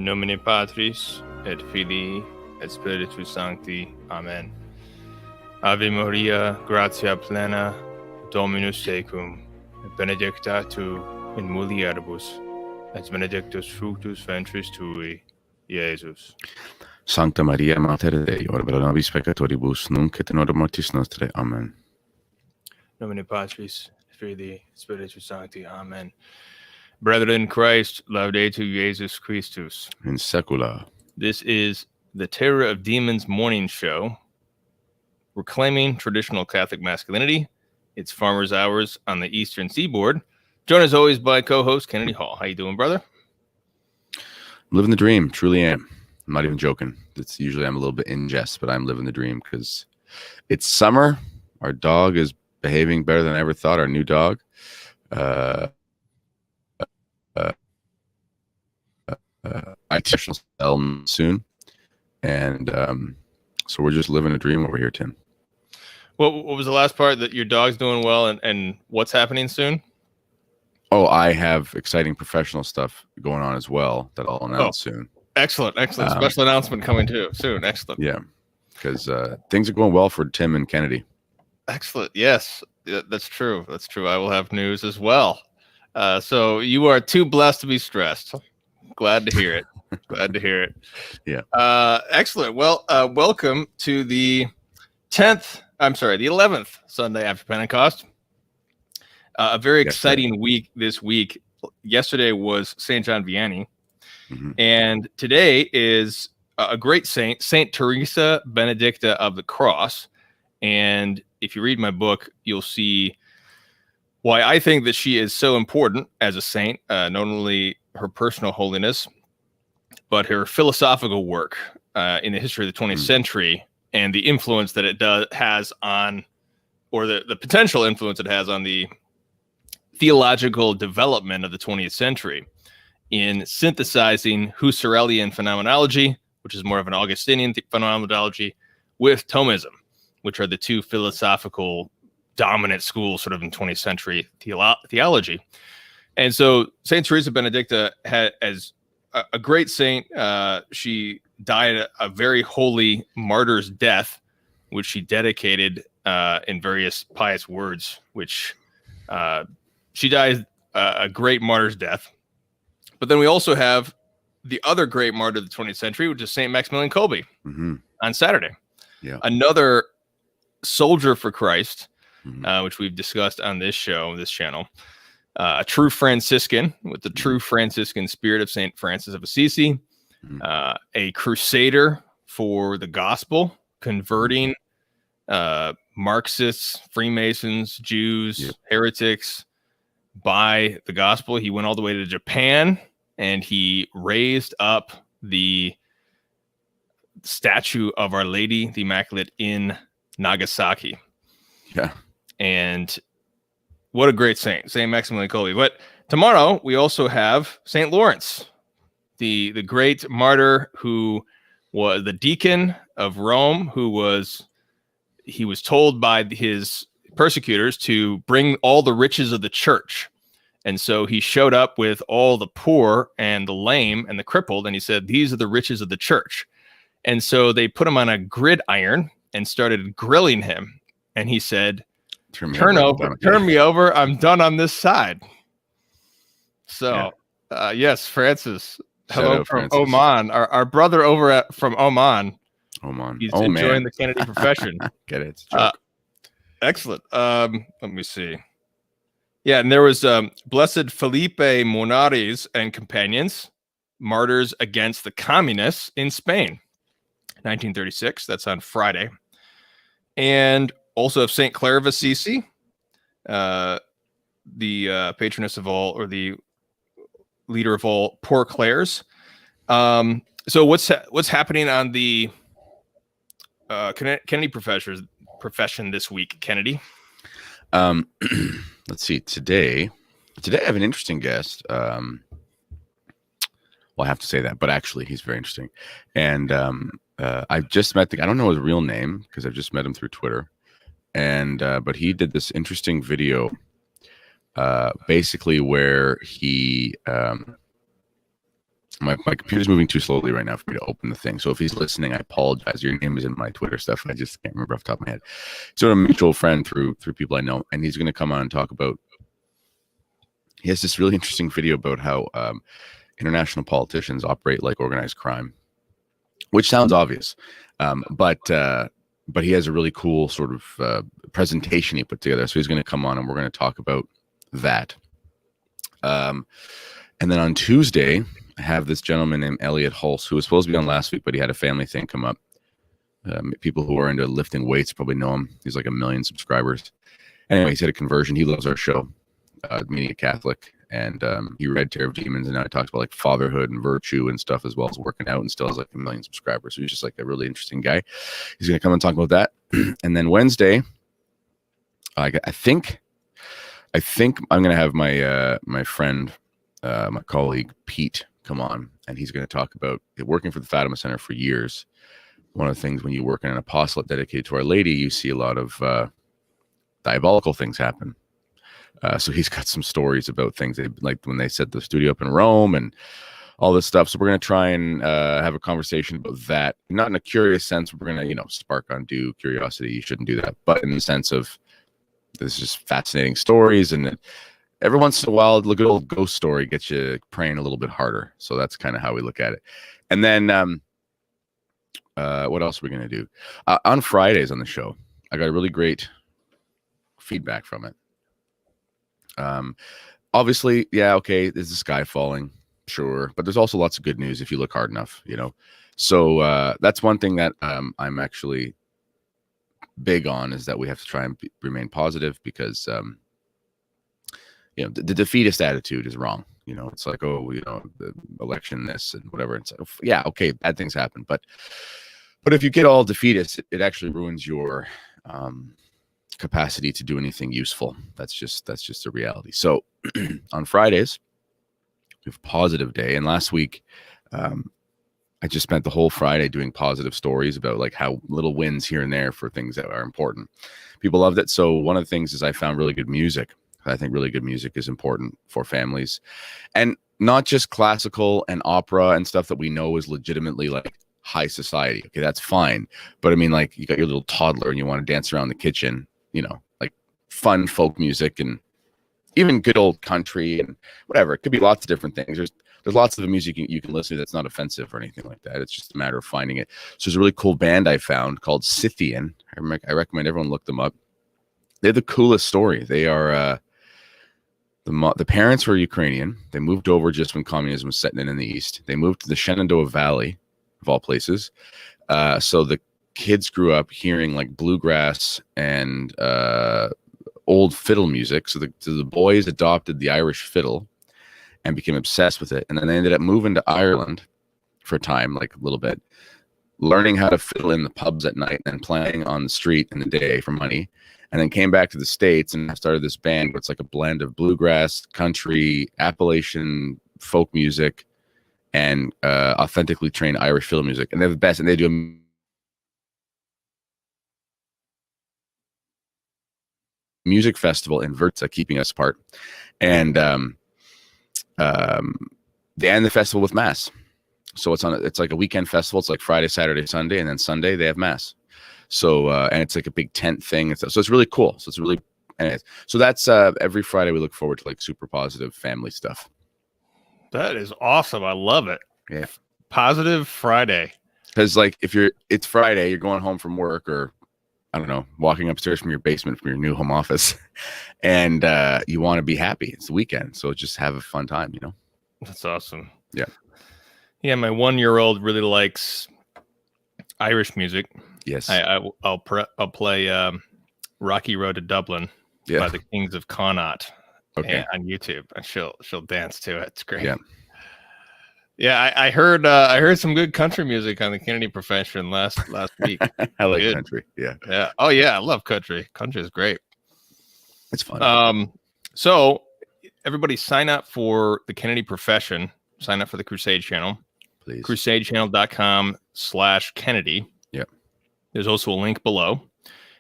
In nomine Patris, et Filii, et Spiritus Sancti. Amen. Ave Maria, gratia plena, Dominus tecum, benedicta tu in mulieribus, et benedictus fructus ventris tui, Iesus. Sancta Maria, Mater Dei, ora pro nobis peccatoribus, nunc et in hora mortis nostrae. Amen. Nomine Patris, Filii, Spiritus Sancti. Amen. Brethren in Christ, Laudetur Jesus Christus. In secula. This is the Terror of Demons morning show, reclaiming traditional Catholic masculinity. It's Farmer's Hours on the Eastern Seaboard. Joined as always by co-host Kennedy Hall. How you doing, brother? I'm living the dream, truly am. I'm not even joking. It's usually I'm a little bit in jest, but I'm living the dream because it's summer. Our dog is behaving better than I ever thought. Our new dog. I soon, and so we're just living a dream over here, Tim. What was the last part? That your dog's doing well, and what's happening soon? Oh, I have exciting professional stuff going on as well that I'll announce soon. Excellent. Special announcement coming too soon. Excellent. Yeah, because things are going well for Tim and Kennedy. Excellent. Yes, that's true. That's true. I will have news as well. So you are too blessed to be stressed. Glad to hear it. Glad to hear it. Yeah. Excellent. Well, welcome to the 11th Sunday after Pentecost. A very exciting week this week. Yesterday was St. John Vianney, and today is a great saint, Saint Teresa Benedicta of the Cross. And if you read my book, you'll see why I think that she is so important as a saint, not only her personal holiness, but her philosophical work in the history of the 20th century and the influence that it has on, or the potential influence it has on the theological development of the 20th century in synthesizing Husserlian phenomenology, which is more of an Augustinian phenomenology, with Thomism, which are the two philosophical dominant schools sort of in 20th century theology. And so Saint Teresa Benedicta as a great saint. She died a very holy martyr's death, which she dedicated in various pious words, which she died a great martyr's death. But then we also have the other great martyr of the 20th century, which is Saint Maximilian Kolbe on Saturday. Yeah. Another soldier for Christ, which we've discussed on this channel. A true Franciscan with the true Franciscan spirit of St. Francis of Assisi, a crusader for the gospel, converting Marxists, Freemasons, Jews, heretics by the gospel. He went all the way to Japan and he raised up the statue of Our Lady, the Immaculate, in Nagasaki. Yeah. And what a great saint, Saint Maximilian Kolbe. But tomorrow we also have Saint Lawrence, the great martyr who was the deacon of Rome, he was told by his persecutors to bring all the riches of the church. And so he showed up with all the poor and the lame and the crippled, and he said, "These are the riches of the church." And so they put him on a gridiron and started grilling him. And he said, Turn me over. I'm done on this side. So, yes, Francis. Hello from Francis. Oman. Our brother over from Oman. He's enjoying the Kennedy profession. Get it? It's a joke. Excellent. Let me see. Yeah, and there was Blessed Felipe Monares and companions, martyrs against the communists in Spain, 1936. That's on Friday. And also of St. Clare of Assisi, the patroness of all, or the leader of all poor Clares. So what's happening on the Kennedy profession this week, Kennedy? Let's see. Today I have an interesting guest. Well, I have to say that, but actually he's very interesting. And I've just met I don't know his real name because I've just met him through Twitter. And but he did this interesting video basically where he My computer's moving too slowly right now for me to open the thing. So if he's listening, I apologize. Your name is in my Twitter stuff. I just can't remember off the top of my head. So a mutual friend through people I know, and he's going to come on and talk about. He has this really interesting video about how international politicians operate like organized crime, which sounds obvious, but he has a really cool sort of presentation he put together. So he's going to come on and we're going to talk about that. And then on Tuesday, I have this gentleman named Elliot Hulse, who was supposed to be on last week, but he had a family thing come up. People who are into lifting weights probably know him. He's like 1 million subscribers. Anyway, he's had a conversion. He loves our show, meaning a Catholic. And he read Terror of Demons, and now he talks about like fatherhood and virtue and stuff, as well as working out, and still has like 1 million subscribers. So he's just like a really interesting guy. He's going to come and talk about that. And then Wednesday, I think I'm going to have my friend, my colleague Pete, come on, and he's going to talk about working for the Fatima Center for years. One of the things when you work in an apostolate dedicated to Our Lady, you see a lot of diabolical things happen. So he's got some stories about things like when they set the studio up in Rome and all this stuff. So we're going to try and have a conversation about that, not in a curious sense. We're going to, spark undue curiosity. You shouldn't do that, but in the sense of this is just fascinating stories, and every once in a while, a good old ghost story gets you praying a little bit harder. So that's kind of how we look at it. And then what else are we going to do? On Fridays on the show, I got a really great feedback from it. Obviously, yeah, okay, there's the sky falling, sure, but there's also lots of good news if you look hard enough, So that's one thing that I'm actually big on, is that we have to try and remain positive, because the defeatist attitude is wrong. It's like, the election, this and whatever. It's like, yeah, okay, bad things happen, but if you get all defeatist, it actually ruins your capacity to do anything useful. That's just the reality. So on Fridays, we have a positive day, and last week I just spent the whole Friday doing positive stories about like how little wins here and there for things that are important. People loved it. So one of the things is I found really good music. I think really good music is important for families, and not just classical and opera and stuff that we know is legitimately like high society. Okay, that's fine. But I mean, like, you got your little toddler and you want to dance around the kitchen, like fun folk music, and even good old country and whatever. It could be lots of different things. There's lots of the music you can listen to that's not offensive or anything like that. It's just a matter of finding it. So there's a really cool band I found called Scythian. I recommend everyone look them up. They're the coolest story. They are the parents were Ukrainian. They moved over just when communism was setting in the East. They moved to the Shenandoah Valley, of all places. So the kids grew up hearing like bluegrass and old fiddle music. So the boys adopted the Irish fiddle and became obsessed with it. And then they ended up moving to Ireland for a time, like a little bit, learning how to fiddle in the pubs at night and playing on the street in the day for money. And then came back to the States and started this band where it's like a blend of bluegrass, country, Appalachian folk music, and authentically trained Irish fiddle music. And they're the best. And they do a music festival in Verza, keeping us apart. And they end the festival with mass. So it's like a weekend festival. It's like Friday, Saturday, Sunday, and then Sunday they have mass. So and it's like a big tent thing. So it's really cool. So it's really, anyways. So that's every Friday we look forward to like super positive family stuff. That is awesome. I love it. Yeah. Positive Friday. Because like it's Friday, you're going home from work, or I don't know, walking upstairs from your basement from your new home office, and you want to be happy. It's the weekend, so just have a fun time, That's awesome. Yeah. Yeah, my 1-year-old really likes Irish music. Yes. I'll play Rocky Road to Dublin by the Kings of Connaught on YouTube, and she'll dance to it. It's great. Yeah. Yeah, I heard some good country music on the Kennedy Profession last week. I like country. Yeah. Yeah. Oh yeah, I love country. Country is great. It's fun. So everybody sign up for the Kennedy Profession. Sign up for the Crusade channel. Please. crusadechannel.com/Kennedy. Yeah. There's also a link below.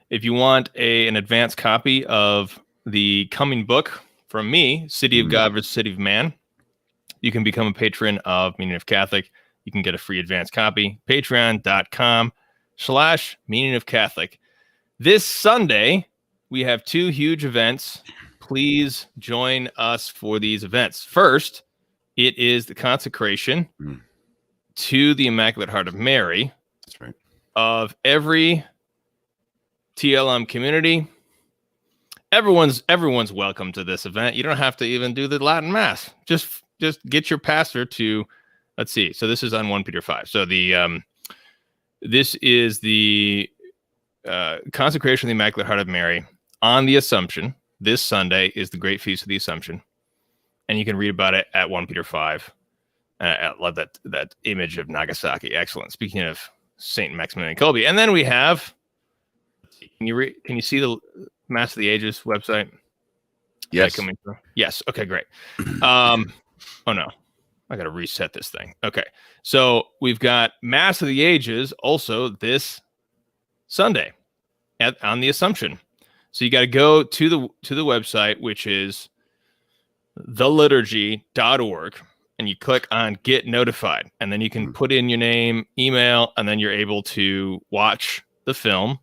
If you want an advanced copy of the coming book from me, City of God versus City of Man, you can become a patron of Meaning of Catholic. You can get a free advance copy. Patreon.com/Meaning of Catholic. This Sunday, we have 2 huge events. Please join us for these events. First, it is the consecration to the Immaculate Heart of Mary. That's right. Of every TLM community. Everyone's welcome to this event. You don't have to even do the Latin Mass. Just get your pastor to, let's see. So this is on 1 Peter 5. So this is the consecration of the Immaculate Heart of Mary on the Assumption. This Sunday is the Great Feast of the Assumption, and you can read about it at 1 Peter 5. I love that image of Nagasaki. Excellent. Speaking of Saint Maximilian Kolbe, and then we have. Can you see the Mass of the Ages website? Yes. Coming through? Yes. Okay, great. Oh no, I got to reset this thing. Okay, so we've got Mass of the Ages also this Sunday on the Assumption. So you got to go to the website, which is theliturgy.org, and you click on Get Notified, and then you can put in your name, email, and then you're able to watch the film.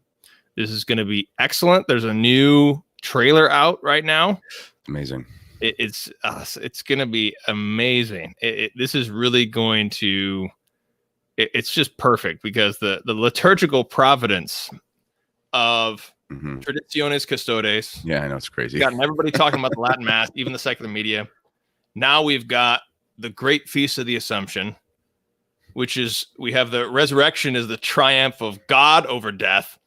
This is going to be excellent. There's a new trailer out right now. Amazing. It's going to be amazing. This is really going to. It's just perfect because the liturgical providence of Traditionis Custodes. Yeah, I know, it's crazy. Gotten everybody talking about the Latin Mass, even the secular media. Now we've got the Great Feast of the Assumption, which is we have the resurrection is the triumph of God over death.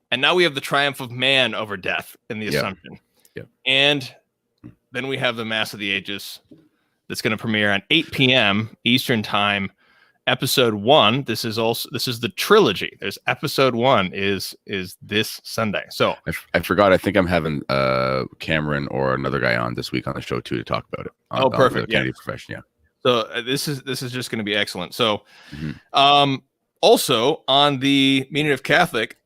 And now we have the triumph of man over death in the Assumption. Yep. And then we have the Mass of the Ages that's going to premiere at 8 p.m. Eastern Time. Episode 1. This is the trilogy. There's episode 1 is this Sunday. So I forgot. I think I'm having Cameron or another guy on this week on the show too to talk about it. Perfect. The Kennedy profession. Yeah. So this is just going to be excellent. So, also on the Meaning of Catholic,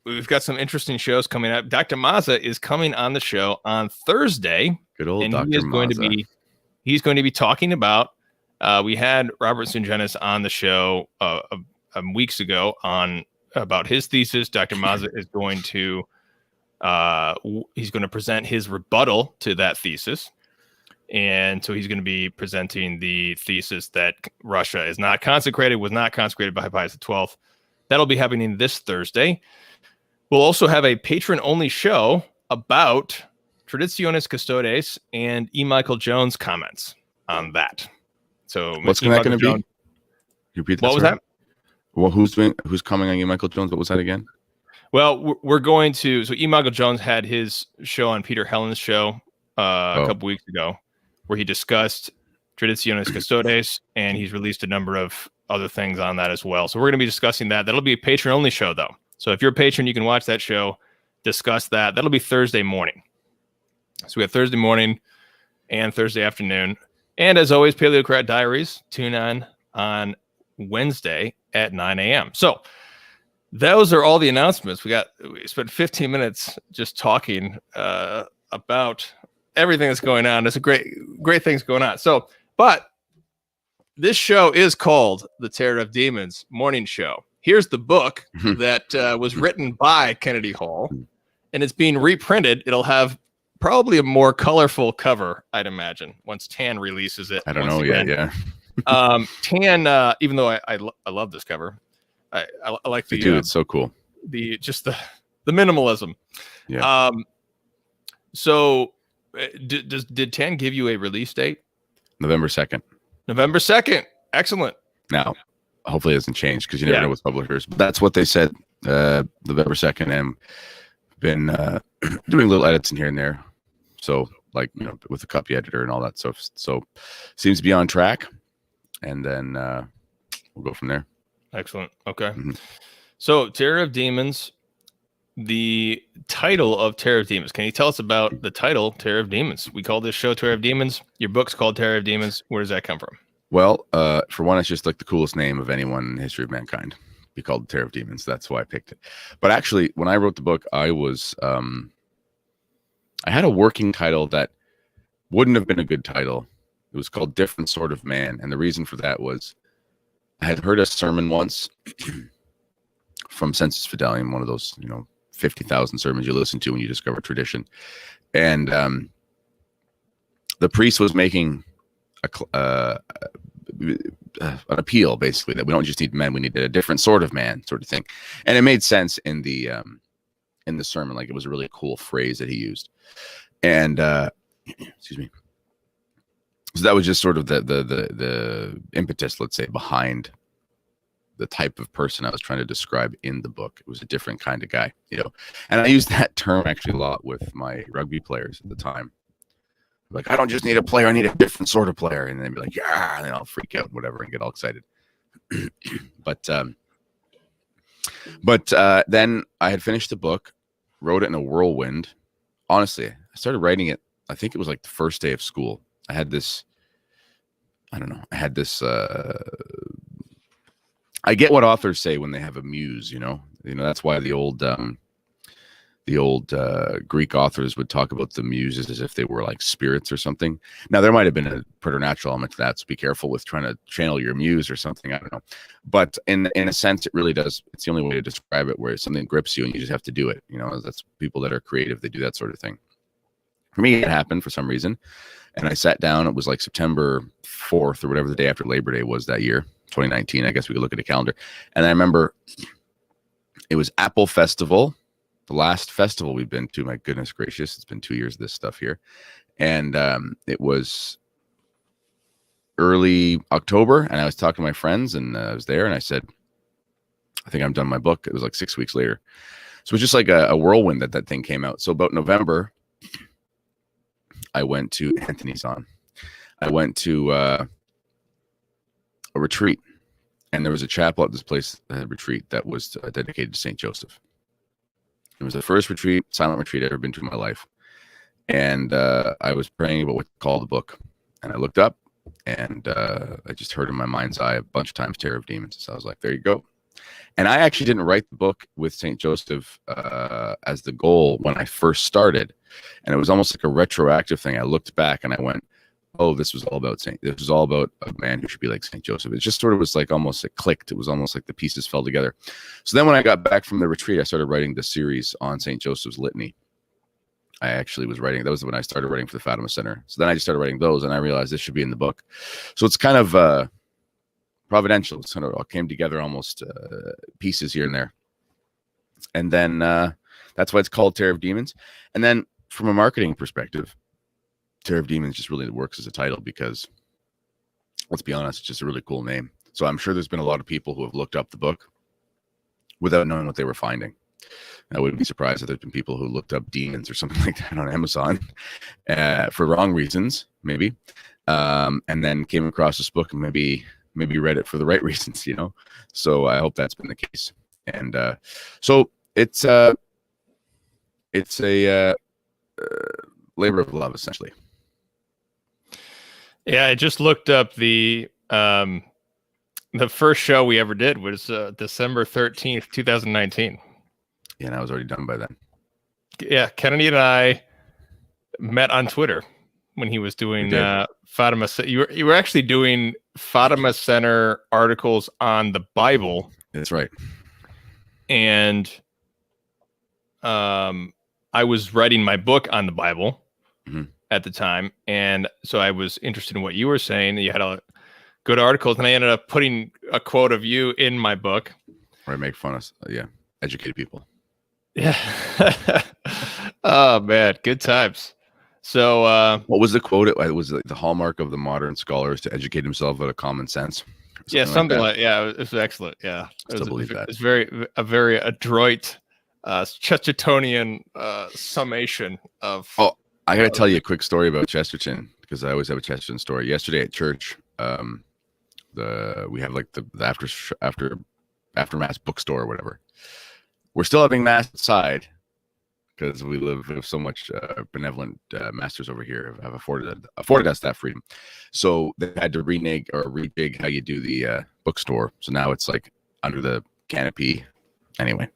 we've got some interesting shows coming up. Dr. Mazza is coming on the show on Thursday. Good old and Dr. Mazza. He's going to be talking about. We had Robert Sungenis on the show weeks ago about his thesis. Dr. Mazza is going to he's going to present his rebuttal to that thesis. And so he's going to be presenting the thesis that Russia is not consecrated, was not consecrated by Pius XII. That'll be happening this Thursday. We'll also have a patron-only show about Traditionis Custodes and E. Michael Jones comments on that. So what's that going to be? Repeat that. What was that? Well, who's coming on E. Michael Jones? What was that again? Well, we're going to. So E. Michael Jones had his show on Peter Hellen's show a couple weeks ago, where he discussed Traditionis Custodes, and he's released a number of other things on that as well. So we're going to be discussing that. That'll be a patron-only show, though. So if you're a patron, you can watch that show, discuss that. That'll be Thursday morning. So we have Thursday morning and Thursday afternoon. And as always, Paleocrat Diaries, tune on Wednesday at 9 a.m. So those are all the announcements. We spent 15 minutes just talking about everything that's going on. There's a great things going on. So, but this show is called The Terror of Demons Morning Show. Here's the book that was written by Kennedy Hall, and it's being reprinted. It'll have probably a more colorful cover, I'd imagine, once Tan releases it. I don't know yet. Yeah. Tan, even though I love this cover, I like the dude. It's so cool. The minimalism. Yeah. So did Tan give you a release date? November 2nd. November 2nd. Excellent. Now, hopefully it doesn't change because you never know with publishers. But that's what they said. November 2nd, and been doing little edits in here and there. So, like, with the copy editor and all that stuff. So, seems to be on track. And then we'll go from there. Excellent. Okay. So, Terror of Demons, the title of Terror of Demons. Can you tell us about the title, Terror of Demons? We call this show Terror of Demons. Your book's called Terror of Demons. Where does that come from? Well, for one, it's just like the coolest name of anyone in the history of mankind. Be called the Terror of Demons. That's why I picked it. But actually, when I wrote the book, I was I had a working title that wouldn't have been a good title It was called Different Sort of Man. And the reason for that was I had heard a sermon once from Sensus Fidelium, one of those, 50,000 sermons you listen to when you discover tradition. And the priest was making an appeal, basically, that we don't just need men, we need a different sort of man, sort of thing. And it made sense in the sermon. Like, it was a really cool phrase that he used. And excuse me. So that was just sort of the impetus, let's say, behind the type of person I was trying to describe in the book. It was a different kind of guy, and I used that term actually a lot with my rugby players at the time. Like, I don't just need a player, I need a different sort of player. And they'd be like, yeah, and then I'll freak out, whatever, and get all excited. But then I had finished the book, wrote it in a whirlwind. Honestly, I started writing it, I think it was like the first day of school. I had this, I get what authors say when they have a muse, that's why the old Greek authors would talk about the muses as if they were like spirits or something. Now, there might have been a preternatural element to that, so be careful with trying to channel your muse or something. I don't know. But in a sense, it really does. It's the only way to describe it, where something grips you and you just have to do it. That's people that are creative. They do that sort of thing. For me, it happened for some reason. And I sat down. It was like September 4th or whatever the day after Labor Day was that year, 2019. I guess we could look at a calendar. And I remember it was Apple Festival, the last festival we've been to. My goodness gracious, it's been 2 years of this stuff here. And it was early October, and I was talking to my friends, and I was there, and I said, I think I'm done my book. It was like 6 weeks later. So it was just like a whirlwind that thing came out. So about November, I went to Anthony's on. I went to a retreat, and there was a chapel at this place, a retreat that was dedicated to St. Joseph. It was the first silent retreat I've ever been to in my life. And I was praying about what to call the book. And I looked up, and I just heard in my mind's eye a bunch of times, Terror of Demons. So I was like, there you go. And I actually didn't write the book with St. Joseph as the goal when I first started. And it was almost like a retroactive thing. I looked back and I went, oh, this was all about a man who should be like St. Joseph. It just sort of was like almost it clicked. It was almost like the pieces fell together. So then when I got back from the retreat, I started writing the series on St. Joseph's Litany. I actually was writing, that was when I started writing for the Fatima Center. So then I just started writing those, and I realized this should be in the book. So it's kind of providential. It's kind of all came together, almost pieces here and there. And then that's why it's called Terror of Demons. And then from a marketing perspective, Terror of Demons just really works as a title because, let's be honest, it's just a really cool name. So I'm sure there's been a lot of people who have looked up the book without knowing what they were finding. I wouldn't be surprised if there's been people who looked up demons or something like that on Amazon for wrong reasons, maybe, and then came across this book and maybe read it for the right reasons, So I hope that's been the case. And so it's a labor of love, essentially. Yeah, I just looked up the first show we ever did was December 13th, 2019. Yeah, and I was already done by then. Yeah, Kennedy and I met on Twitter when he was doing Fatima. You were actually doing Fatima Center articles on the Bible. That's right. And I was writing my book on the Bible at the time, and so I was interested in what you were saying. You had a good articles, and I ended up putting a quote of you in my book. Where I make fun of educated people. Yeah. Oh man, good times. So what was the quote? It was the hallmark of the modern scholar is to educate himself out of common sense. Something like it was excellent. Yeah, it's a very adroit Chestertonian summation of. Oh, I got to tell you a quick story about Chesterton, because I always have a Chesterton story. Yesterday at church, we have like the after mass bookstore or whatever. We're still having mass outside because we have so much benevolent masters over here have afforded us that freedom. So they had to rejig how you do the bookstore. So now it's like under the canopy. Anyway,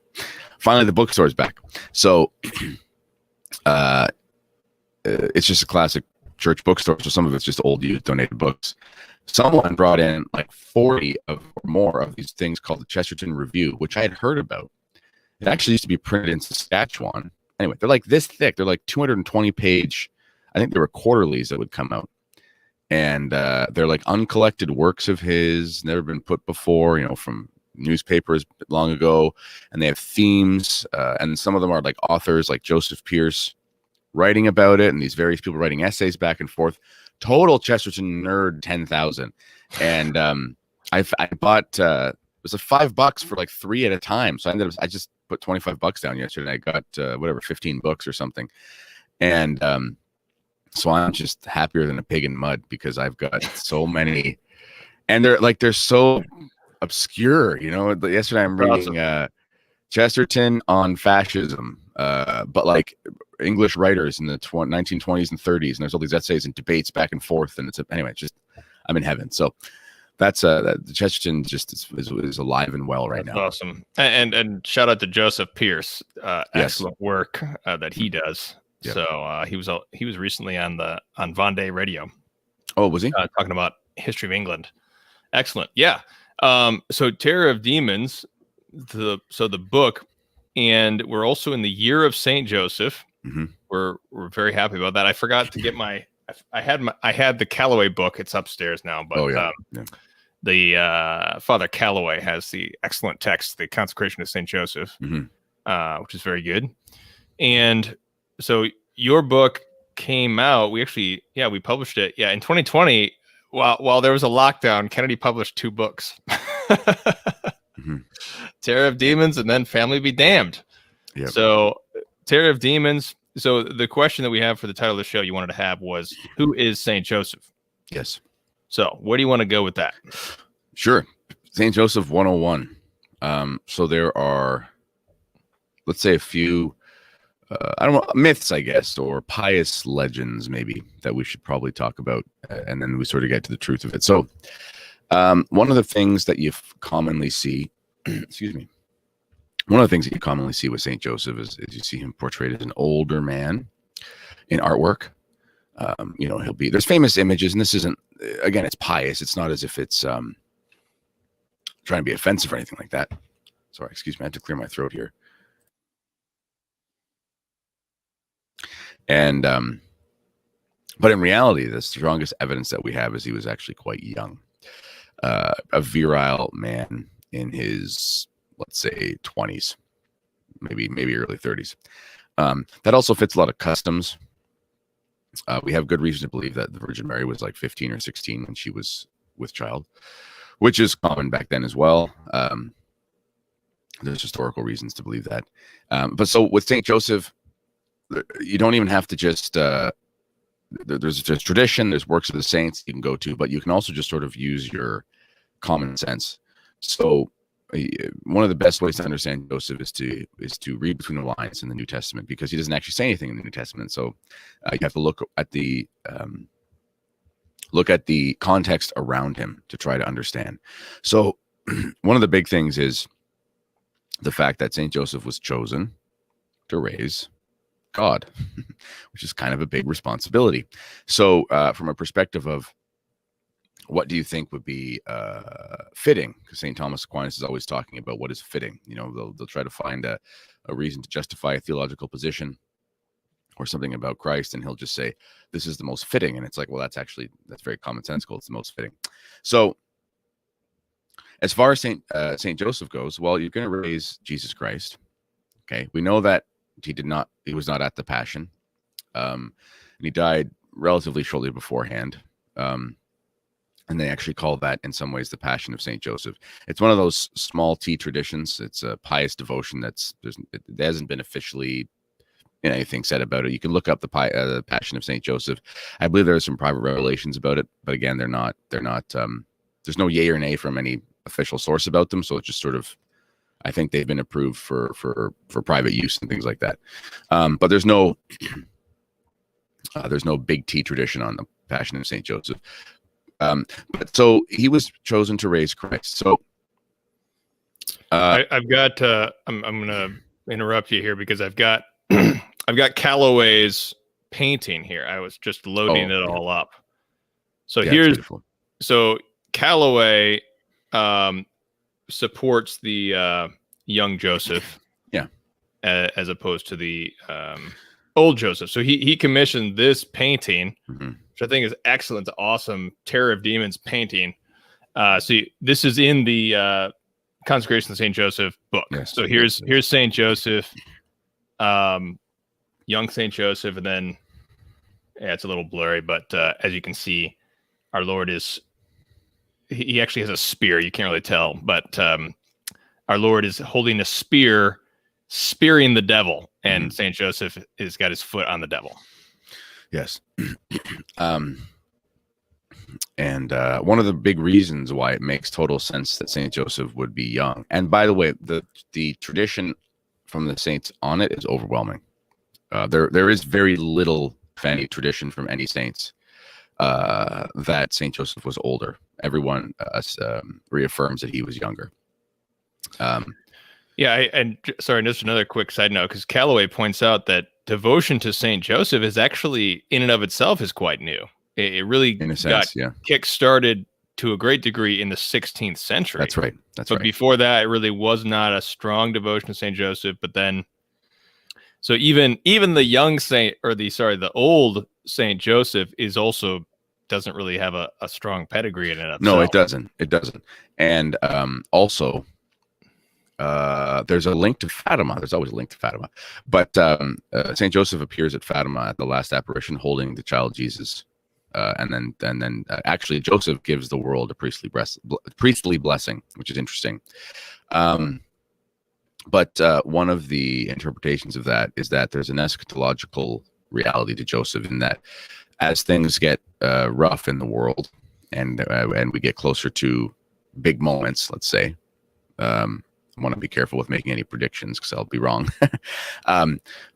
finally the bookstore is back. So it's just a classic church bookstores, so some of it's just old youth donated books. Someone brought in like 40 or more of these things called the Chesterton Review, which I had heard about. It actually used to be printed in Saskatchewan. Anyway, they're like this thick. They're like 220 page. I think they were quarterlies that would come out. And they're like uncollected works of his, never been put before, from newspapers long ago. And they have themes. And some of them are like authors like Joseph Pierce writing about it. And these various people writing essays back and forth. Total Chesterton nerd 10,000. And I bought, it was $5 for like 3 at a time. So I just put $25 down yesterday. I got 15 books or something. And so I'm just happier than a pig in mud because I've got so many, and they're so obscure. Yesterday I'm reading Chesterton on fascism, but like English writers in the 1920s and 30s, and there's all these essays and debates back and forth, and I'm in heaven. So that's the Chesterton just is alive and well right now. Awesome, and shout out to Joseph Pierce, excellent work that he does. Yep. So he was recently on Vendée Radio. Oh, was he talking about history of England? Excellent, yeah. So Terror of Demons, the book, and we're also in the year of Saint Joseph. Mm-hmm. We're very happy about that. I forgot to get I had the Callaway book. It's upstairs now, but the Father Callaway has the excellent text, the Consecration of Saint Joseph, which is very good. And so your book came out. We published it. Yeah, in 2020. While there was a lockdown, Kennedy published 2 books. Terror of Demons and then Family Be Damned. Yep. So Terror of Demons. So the question that we have for the title of the show you wanted to have was, who is Saint Joseph? Yes. So where do you want to go with that? Sure. Saint Joseph 101. So there are, let's say, a few myths, I guess, or pious legends maybe that we should probably talk about, and then we sort of get to the truth of it. So one of the things that you commonly see, excuse me, one of the things that you commonly see with Saint Joseph is you see him portrayed as an older man in artwork. There's famous images, and this isn't, again, it's pious. It's not as if it's trying to be offensive or anything like that. Sorry, excuse me, I had to clear my throat here. And but in reality, the strongest evidence that we have is he was actually quite young, a virile man in his, let's say, 20s, maybe early 30s. That also fits a lot of customs. We have good reason to believe that the Virgin Mary was like 15 or 16 when she was with child, which is common back then as well. There's historical reasons to believe that. But so with Saint Joseph, you don't even have to just there's tradition, there's works of the saints you can go to, but you can also just sort of use your common sense. So one of the best ways to understand Joseph is to read between the lines in the New Testament, because he doesn't actually say anything in the New Testament. So you have to look at the context around him to try to understand. So one of the big things is the fact that Saint Joseph was chosen to raise God, which is kind of a big responsibility. So from a perspective of what do you think would be fitting, because St. Thomas Aquinas is always talking about what is fitting. They'll try to find a reason to justify a theological position or something about Christ, and he'll just say this is the most fitting, and it's like, well, that's very commonsensical. It's the most fitting. So as far as Saint Joseph goes, well, you're going to raise Jesus Christ. Okay, we know that he was not at the Passion, and he died relatively shortly beforehand. And they actually call that in some ways the Passion of Saint Joseph. It's one of those small T traditions. It's a pious devotion there hasn't been officially anything said about it. You can look up the Passion of Saint Joseph. I believe there are some private revelations about it, but again, they're not. There's no yay or nay from any official source about them. So it's just sort of, I think they've been approved for private use and things like that. But there's no big T tradition on the Passion of Saint Joseph. But so he was chosen to raise Christ. So I've got. I'm going to interrupt you here because I've got Callaway's painting here. I was just loading it all up. So so Callaway supports the young Joseph, as opposed to the old Joseph. So he commissioned this painting, which I think is excellent, awesome Terror of Demons painting. This is in the Consecration of Saint Joseph book. Yes, so here's Saint Joseph, young Saint Joseph, and then it's a little blurry, but as you can see, our Lord he actually has a spear. You can't really tell, but our Lord is holding a spear, spearing the devil, and Saint Joseph has got his foot on the devil. Yes. And one of the big reasons why it makes total sense that Saint Joseph would be young. And by the way, the tradition from the saints on it is overwhelming. There is very little, if any, tradition from any saints that Saint Joseph was older. Everyone reaffirms that he was younger. And sorry, just another quick side note, because Callaway points out that devotion to Saint Joseph is actually, in and of itself, is quite new. It really got kick-started to a great degree in the 16th century. That's right. But before that, it really was not a strong devotion to Saint Joseph. But then, so even the young saint, or the old Saint Joseph doesn't really have a strong pedigree in it itself. No, it doesn't. And also, there's a link to Fatima. There's always a link to Fatima. But Saint Joseph appears at Fatima at the last apparition holding the child Jesus. And then actually Joseph gives the world a priestly blessing, which is interesting. But one of the interpretations of that is that there's an eschatological reality to Joseph, in that as things get rough in the world and we get closer to big moments, let's say, I want to be careful with making any predictions because I'll be wrong.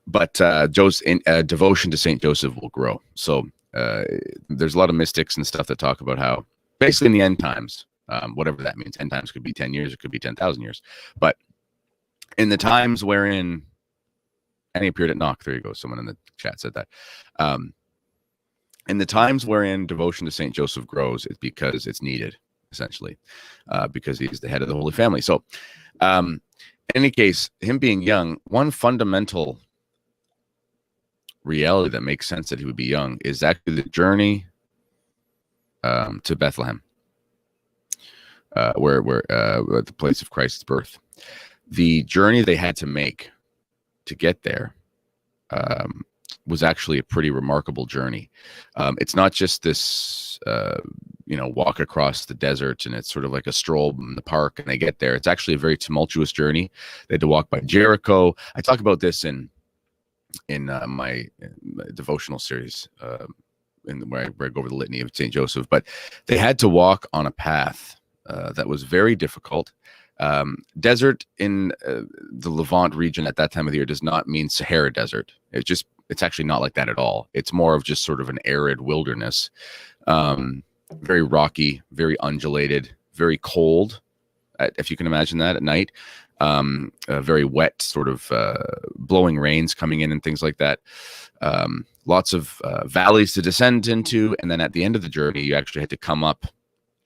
But devotion to Saint Joseph will grow. So there's a lot of mystics and stuff that talk about how basically in the end times, whatever that means, end times could be 10 years, it could be 10,000 years. But in the times wherein, and he appeared at knock, there you go, someone in the chat said that. In the times wherein devotion to Saint Joseph grows, it's because it's needed, essentially, because he's the head of the Holy Family. So in any case, him being young, one fundamental reality that makes sense that he would be young is actually the journey to Bethlehem, where the place of Christ's birth. The journey they had to make to get there was actually a pretty remarkable journey. It's not just this walk across the desert and it's sort of like a stroll in the park and they get there. It's actually a very tumultuous journey. They had to walk by Jericho. I talk about this in my devotional series, where I go over the litany of Saint Joseph. But they had to walk on a path that was very difficult. Desert in the Levant region at that time of the year does not mean Sahara Desert. It's actually not like that at all. It's more of just sort of an arid wilderness, very rocky, very undulated, very cold, if you can imagine that, at night. Very wet, sort of blowing rains coming in and things like that. Lots of valleys to descend into, and then at the end of the journey, you actually had to come up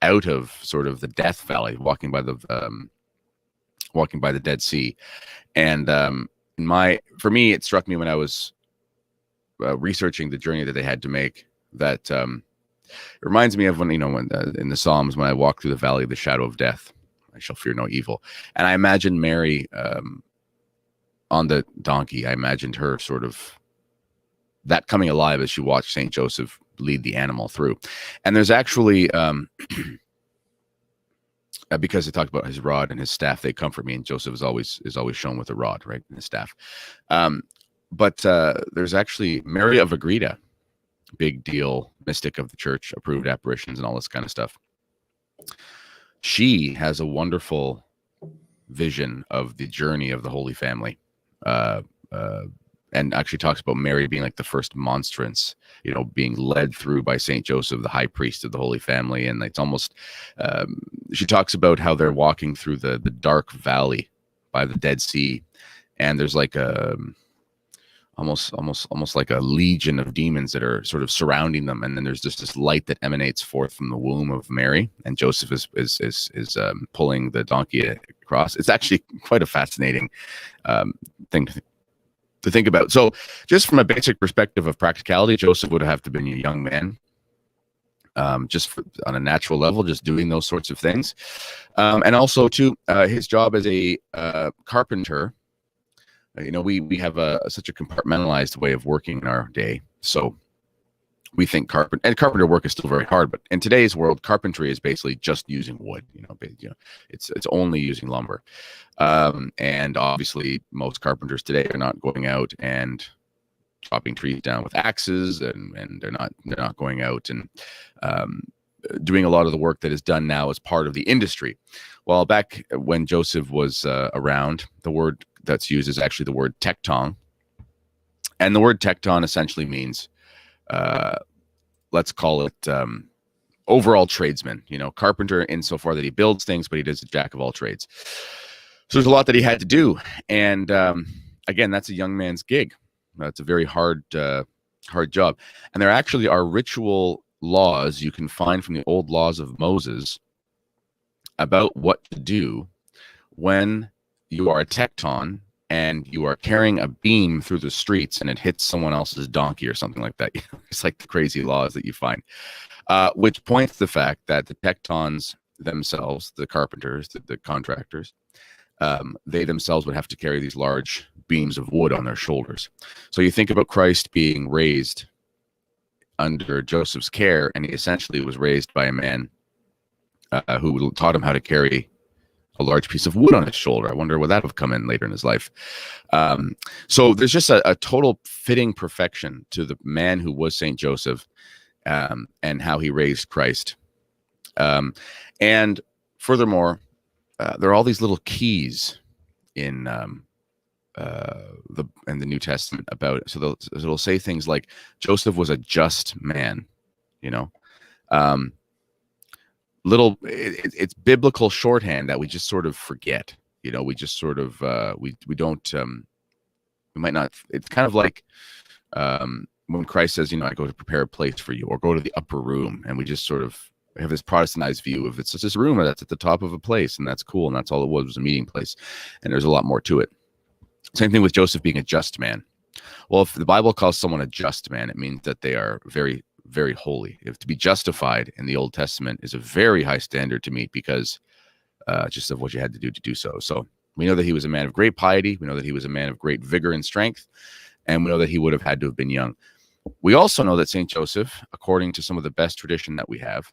out of sort of the Death Valley, walking by the Dead Sea. And for me, it struck me when I was researching the journey that they had to make that it reminds me of when in the Psalms, when I walk through the valley of the shadow of death, I shall fear no evil. And I imagine Mary on the donkey. I imagined her sort of that coming alive as she watched Saint Joseph lead the animal through. And there's actually because they talked about his rod and his staff, they comfort me. And Joseph is always shown with a rod, right, and his staff. But there's actually Mary of Agreda, big deal mystic of the church, approved apparitions and all this kind of stuff. She has a wonderful vision of the journey of the Holy Family, and actually talks about Mary being like the first monstrance, being led through by Saint Joseph, the high priest of the Holy Family. And it's almost, she talks about how they're walking through the dark valley by the Dead Sea. And there's like almost like a legion of demons that are sort of surrounding them, and then there's just this light that emanates forth from the womb of Mary, and Joseph is pulling the donkey across. It's actually quite a fascinating thing to think about. So, just from a basic perspective of practicality, Joseph would have to have been a young man, on a natural level, just doing those sorts of things, and also too, his job as a carpenter. We have such a compartmentalized way of working in our day. So we think carpenter work is still very hard, but in today's world, carpentry is basically just using wood. It's only using lumber, and obviously most carpenters today are not going out and chopping trees down with axes, and they're not going out and doing a lot of the work that is done now as part of the industry. Well, back when Joseph was around, the word that's used is actually the word tekton. And the word tekton essentially means, let's call it overall tradesman, carpenter insofar that he builds things, but he does a jack of all trades. So there's a lot that he had to do. And again, that's a young man's gig. It's a very hard job. And there actually are ritual laws you can find from the old laws of Moses about what to do when you are a tekton and you are carrying a beam through the streets and it hits someone else's donkey or something like that. It's like the crazy laws that you find, which points to the fact that the tektons themselves, the carpenters, the contractors, they themselves would have to carry these large beams of wood on their shoulders. So you think about Christ being raised under Joseph's care, and he essentially was raised by a man who taught him how to carry a large piece of wood on his shoulder. I wonder would that have come in later in his life. So there's just a total fitting perfection to the man who was Saint Joseph, and how he raised Christ. And furthermore, there are all these little keys in the New Testament about it. So it'll say things like Joseph was a just man, it's biblical shorthand that we just sort of forget. We just sort of we don't we might not. It's kind of like when Christ says, I go to prepare a place for you, or go to the upper room, and we just sort of have this Protestantized view of it's just this room that's at the top of a place, and that's cool, and that's all it was a meeting place, and there's a lot more to it. Same thing with Joseph being a just man. Well, if the Bible calls someone a just man, it means that they are very, very holy. If to be justified in the Old Testament is a very high standard to meet, because just of what you had to do so. So we know that he was a man of great piety. We know that he was a man of great vigor and strength, and we know that he would have had to have been young. We also know that Saint Joseph, according to some of the best tradition that we have,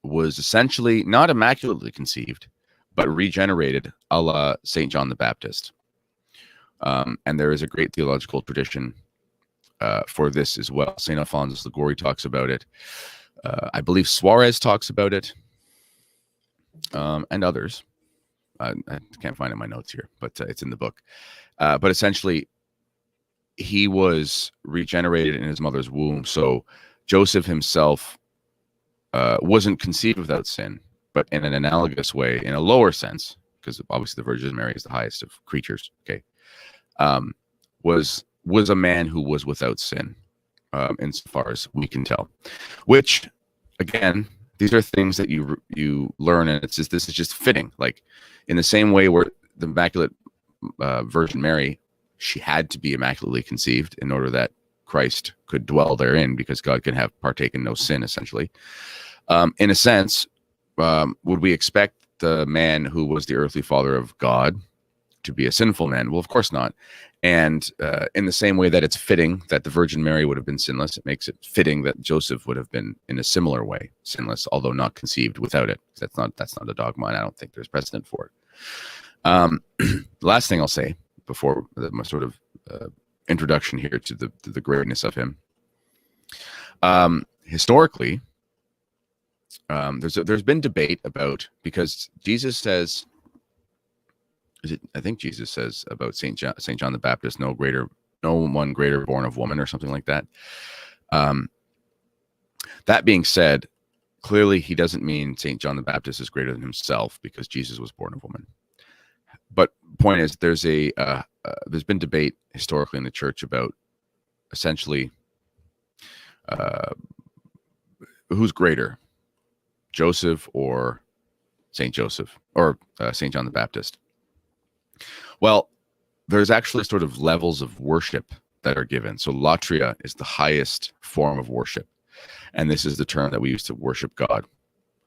was essentially not immaculately conceived, but regenerated a la Saint John the Baptist. And there is a great theological tradition for this as well. Saint Alphonsus Liguori talks about it. I believe Suarez talks about it, and others. I can't find it in my notes here, but it's in the book. But essentially, he was regenerated in his mother's womb. So Joseph himself wasn't conceived without sin, but in an analogous way, in a lower sense, because obviously the Virgin Mary is the highest of creatures. Okay, was a man who was without sin, insofar as we can tell. Which, again, these are things that you learn, and this is just fitting. Like in the same way where the Immaculate Virgin Mary, she had to be immaculately conceived in order that Christ could dwell therein, because God can have partaken no sin, essentially. In a sense, would we expect the man who was the earthly father of God to be a sinful man? Well, of course not. And in the same way that it's fitting that the Virgin Mary would have been sinless, it makes it fitting that Joseph would have been in a similar way sinless, although not conceived without it. That's not a dogma, and I don't think there's precedent for it. The last thing I'll say before my sort of introduction here to the greatness of him, historically, there's been debate about, because Jesus says, I think Jesus says about Saint John the Baptist, no one greater born of woman, or something like that. That being said, clearly he doesn't mean Saint John the Baptist is greater than himself, because Jesus was born of woman. But point is, there's been debate historically in the church about essentially who's greater, Joseph or Saint Joseph or Saint John the Baptist. Well, there's actually sort of levels of worship that are given. So latria is the highest form of worship, and this is the term that we use to worship God.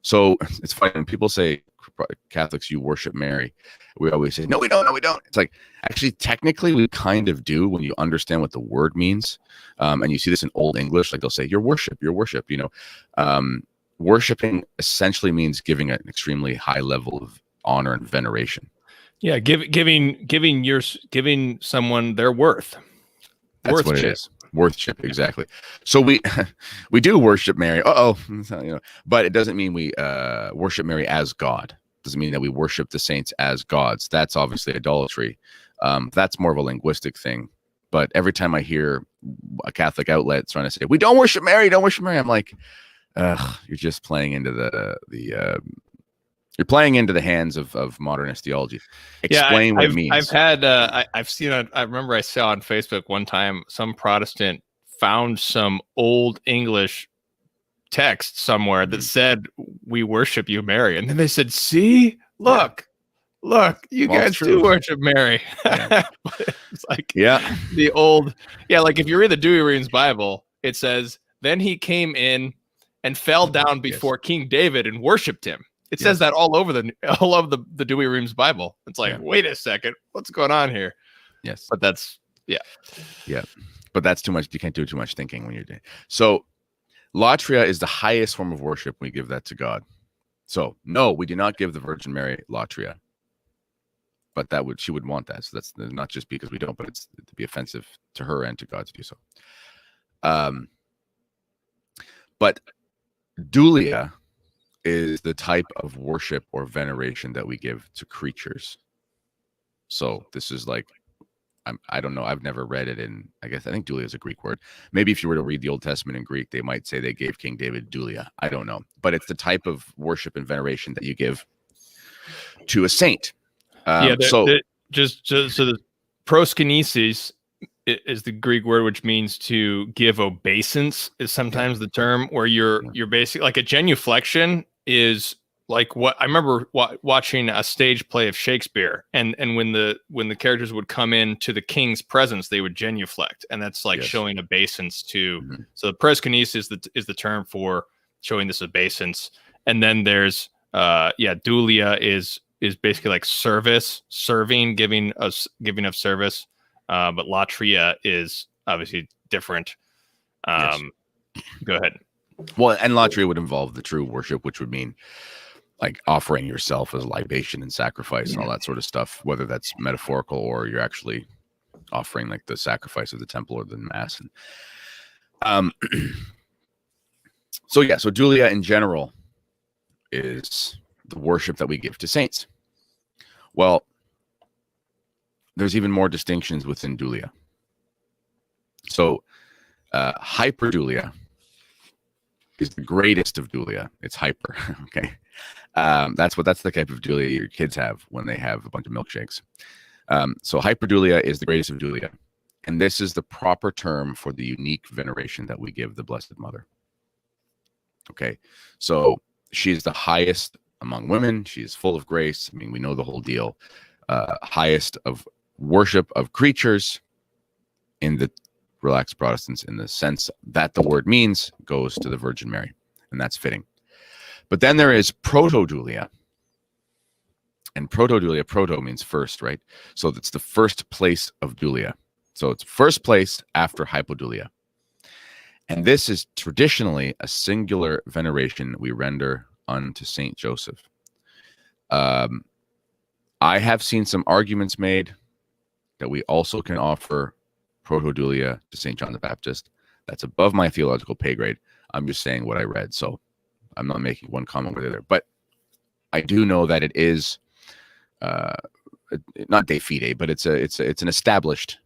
So it's funny when people say, Catholics, you worship Mary. We always say, no, we don't. No, we don't. It's like, actually, technically, we kind of do when you understand what the word means. And you see this in Old English, like they'll say, your worship, you know. Worshiping essentially means giving an extremely high level of honor and veneration. Yeah, giving someone their worth. That's what it is. Worship, exactly. So we do worship Mary. You know, but it doesn't mean we worship Mary as God. Doesn't mean that we worship the saints as gods. That's obviously idolatry. That's more of a linguistic thing. But every time I hear a Catholic outlet trying to say, we don't worship Mary, I'm like, you're just playing into you're playing into the hands of modernist theology. Explain what it means. I've seen. I remember I saw on Facebook one time some Protestant found some old English text somewhere that said, "We worship you, Mary," and then they said, "See, look, you guys do worship Mary." Yeah. It's like the old, like if you read the Douay-Rheims Bible, it says, "Then he came in and fell down before King David and worshipped him." It says that all over the Douay-Rheims Bible. It's like, wait a second, what's going on here? Yes, but that's but that's too much. You can't do too much thinking when you're doing. So, latria is the highest form of worship. We give that to God. So, no, we do not give the Virgin Mary latria. But she would want that. So that's not just because we don't, but it's to be offensive to her and to God to do so. But dulia is the type of worship or veneration that we give to creatures. So this is like, I don't know. I've never read it in, I think dulia is a Greek word. Maybe if you were to read the Old Testament in Greek, they might say they gave King David dulia. I don't know. But it's the type of worship and veneration that you give to a saint. So the proskinesis is the Greek word, which means to give obeisance, is sometimes the term, where you're basically like a genuflection is like what I remember watching a stage play of Shakespeare, and when the characters would come into the king's presence, they would genuflect, and that's like showing obeisance to. Mm-hmm. So the proskinesis is the term for showing this obeisance, and then there's dulia is basically like serving, giving of service. But latria is obviously different. Go ahead. Well, and latria would involve the true worship, which would mean like offering yourself as libation and sacrifice and all that sort of stuff, whether that's metaphorical or you're actually offering like the sacrifice of the temple or the mass. And so dulia in general is the worship that we give to saints. Well, there's even more distinctions within dulia. So hyperdulia is the greatest of dulia. It's hyper. Okay. That's the type of dulia your kids have when they have a bunch of milkshakes. So hyperdulia is the greatest of dulia. And this is the proper term for the unique veneration that we give the Blessed Mother. Okay. So she's the highest among women. She is full of grace. I mean, we know the whole deal. Highest of worship of creatures in the relaxed Protestants, in the sense that the word means, goes to the Virgin Mary, and that's fitting. But then there is protodulia, and proto means first, right? So it's the first place of dulia. So it's first place after hypodulia. And this is traditionally a singular veneration we render unto Saint Joseph. I have seen some arguments made that we also can offer protodulia to St. John the Baptist. That's above my theological pay grade. I'm just saying what I read, so I'm not making one comment with the other. But I do know that it is not de fide, but it's an established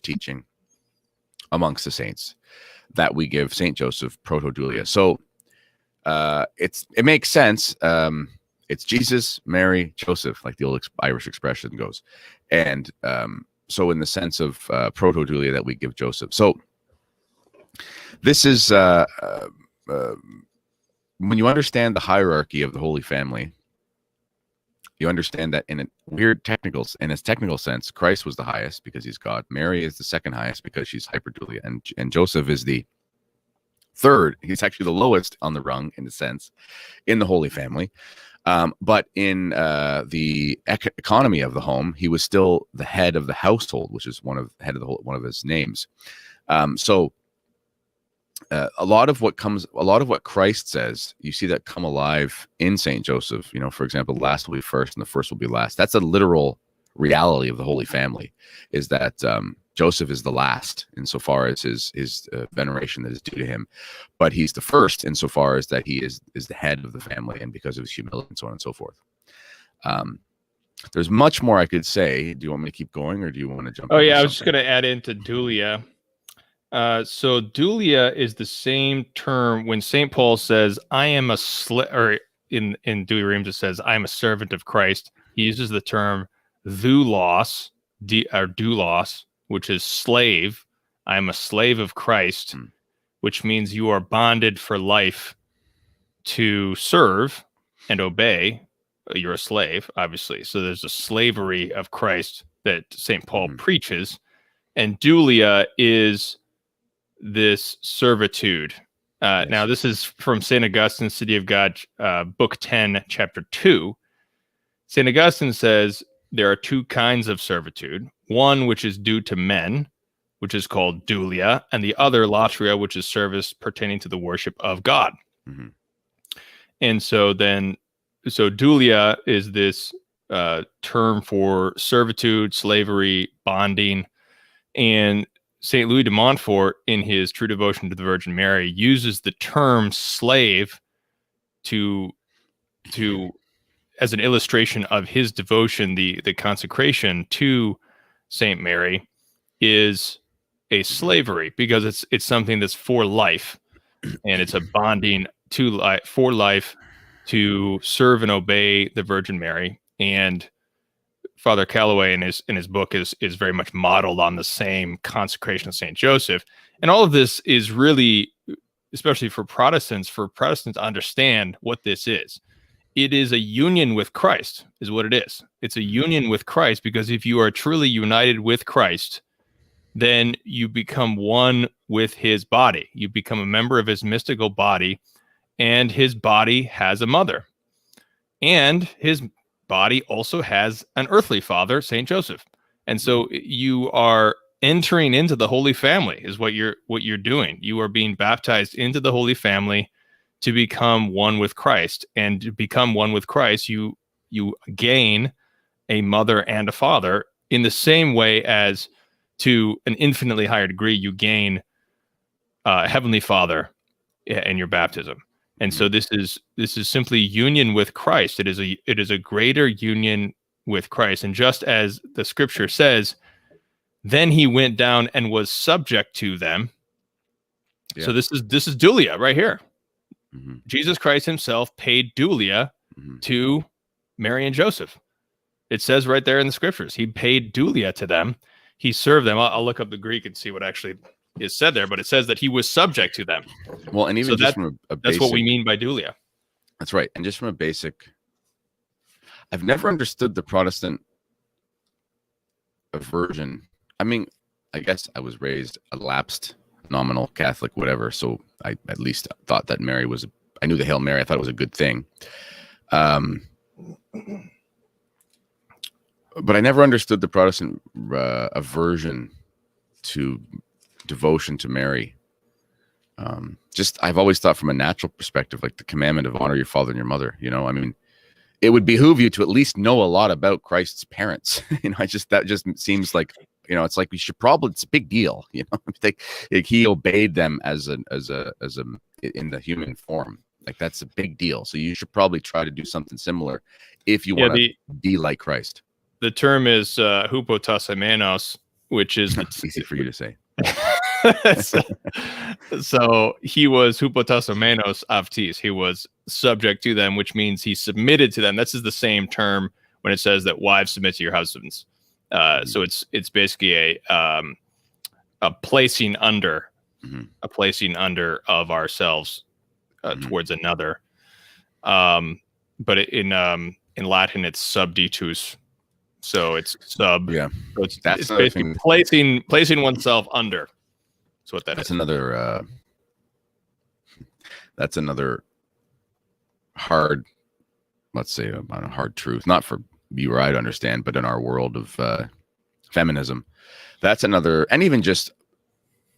teaching amongst the saints that we give St. Joseph protodulia. So it makes sense. it's Jesus, Mary, Joseph, like the old Irish expression goes. And so in the sense of proto-dulia that we give Joseph. So this is when you understand the hierarchy of the Holy Family, you understand that in its technical sense, Christ was the highest because he's God. Mary is the second highest because she's hyperdulia, and Joseph is the third. He's actually the lowest on the rung in a sense in the Holy Family. But in the economy of the home, he was still the head of the household, which is one of his names. So a lot of what Christ says, you see that come alive in Saint Joseph. For example, last will be first and the first will be last. That's a literal reality of the Holy Family, is that Joseph is the last insofar as his veneration that is due to him, but he's the first insofar as that he is the head of the family, and because of his humility and so on and so forth. There's much more I could say. Do you want me to keep going, or do you want to jump? Oh yeah, I was just going to add into dulia. So dulia is the same term when St. Paul says, I am a or in Douay Rheims it says, I am a servant of Christ. He uses the term doulos, doulos, which is slave. I am a slave of Christ, which means you are bonded for life to serve and obey. You're a slave, obviously. So there's a slavery of Christ that St. Paul preaches. And dulia is this servitude. Now, this is from St. Augustine, City of God, Book 10, Chapter 2. St. Augustine says there are two kinds of servitude. One, which is due to men, which is called dulia, and the other, latria, which is service pertaining to the worship of God. And so dulia is this term for servitude, slavery, bonding. And St. Louis de Montfort, in his True Devotion to the Virgin Mary, uses the term slave to as an illustration of his devotion. The consecration to St. Mary is a slavery because it's something that's for life, and it's a bonding to life, for life, to serve and obey the Virgin Mary. And Father Calloway in his book is very much modeled on the same consecration of Saint Joseph. And all of this is really, especially for Protestants to understand what this is. It is a union with Christ, is what it is. It's a union with Christ, because if you are truly united with Christ, then you become one with his body. You become a member of his mystical body, and his body has a mother. And his body also has an earthly father, Saint Joseph. And so you are entering into the Holy Family, is what you're doing. You are being baptized into the Holy Family to become one with Christ. And to become one with Christ, you gain a mother and a father, in the same way as, to an infinitely higher degree, you gain a Heavenly Father in your baptism. And so this is simply union with Christ. It is a greater union with Christ. And just as the scripture says, then he went down and was subject to them. Yeah. So this is dulia right here. Jesus Christ himself paid dulia to Mary and Joseph. It says right there in the scriptures, he paid dulia to them. He served them. I'll look up the Greek and see what actually is said there, but it says that he was subject to them. Well, and even so just from a basic, that's what we mean by dulia. That's right. And just from a basic, I've never understood the Protestant aversion. I mean, I guess I was raised a lapsed nominal Catholic, whatever. So I at least thought that Mary was, I knew the Hail Mary. I thought it was a good thing. But I never understood the Protestant aversion to devotion to Mary. I've always thought from a natural perspective, like the commandment of honor your father and your mother. I mean, it would behoove you to at least know a lot about Christ's parents. That just seems like, it's like we should probably, it's a big deal. Like he obeyed them as in the human form. Like that's a big deal. So you should probably try to do something similar if you want to be like Christ. The term is hypotasamenos, which is easy for you to say. So he was hypotasamenos avtis. He was subject to them, which means he submitted to them. This is the same term when it says that wives submit to your husbands. So it's basically a placing under, a placing under of ourselves towards another. But in Latin, it's subditus. So it's sub. Yeah, so it's basically placing oneself under. That's what that is. That's another hard, let's say, a hard truth. Not for you or I to understand, but in our world of feminism, that's another. And even just,